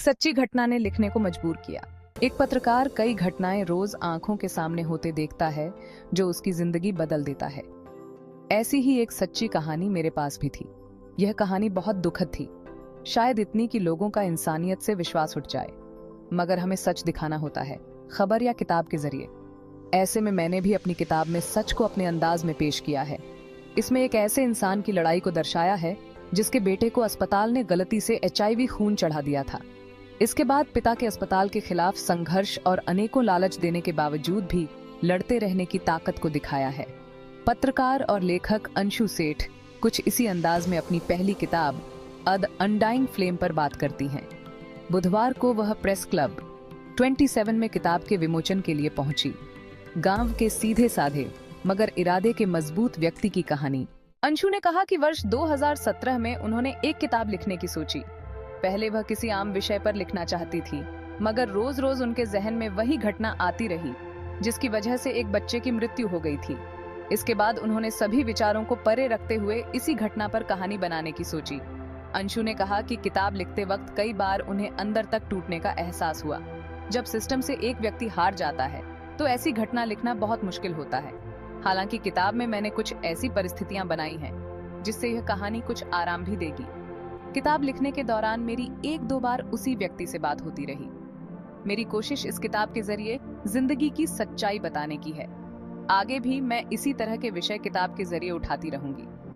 सच्ची घटना ने लिखने को मजबूर किया। एक पत्रकार कई घटनाएं रोज आंखों के सामने होते देखता है जो उसकी जिंदगी बदल देता है। ऐसी ही एक सच्ची कहानी मेरे पास भी थी। यह कहानी बहुत दुखद थी, शायद इतनी कि लोगों का इंसानियत से विश्वास उठ जाए। मगर हमें सच दिखाना होता है, खबर या किताब के जरिए। ऐसे में मैंने भी अपनी किताब में सच को अपने अंदाज में पेश किया है। इसमें एक ऐसे इंसान की लड़ाई को दर्शाया है जिसके बेटे को अस्पताल ने गलती से HIV खून चढ़ा दिया था। इसके बाद पिता के अस्पताल के खिलाफ संघर्ष और अनेकों लालच देने के बावजूद भी लड़ते रहने की ताकत को दिखाया है। पत्रकार और लेखक अंशु सेठ कुछ इसी अंदाज में अपनी पहली किताब द अनडाइंग फ्लेम पर बात करती हैं। बुधवार को वह प्रेस क्लब 27 में किताब के विमोचन के लिए पहुंची। गांव के सीधे साधे मगर इरादे के मजबूत व्यक्ति की कहानी। अंशु ने कहा कि वर्ष 2017 में उन्होंने एक किताब लिखने की सोची। पहले वह किसी आम विषय पर लिखना चाहती थी, मगर रोज रोज उनके जहन में वही घटना आती रही जिसकी वजह से एक बच्चे की मृत्यु हो गई थी। इसके बाद उन्होंने सभी विचारों को परे रखते हुए इसी घटना पर कहानी बनाने की सोची। अंशु ने कहा कि किताब लिखते वक्त कई बार उन्हें अंदर तक टूटने का एहसास हुआ। जब सिस्टम से एक व्यक्ति हार जाता है तो ऐसी घटना लिखना बहुत मुश्किल होता है। हालांकि किताब में मैंने कुछ ऐसी परिस्थितियां बनाई हैं जिससे यह कहानी कुछ आराम भी देगी। किताब लिखने के दौरान मेरी 1-2 बार उसी व्यक्ति से बात होती रही। मेरी कोशिश इस किताब के जरिए जिंदगी की सच्चाई बताने की है। आगे भी मैं इसी तरह के विषय किताब के जरिए उठाती रहूंगी।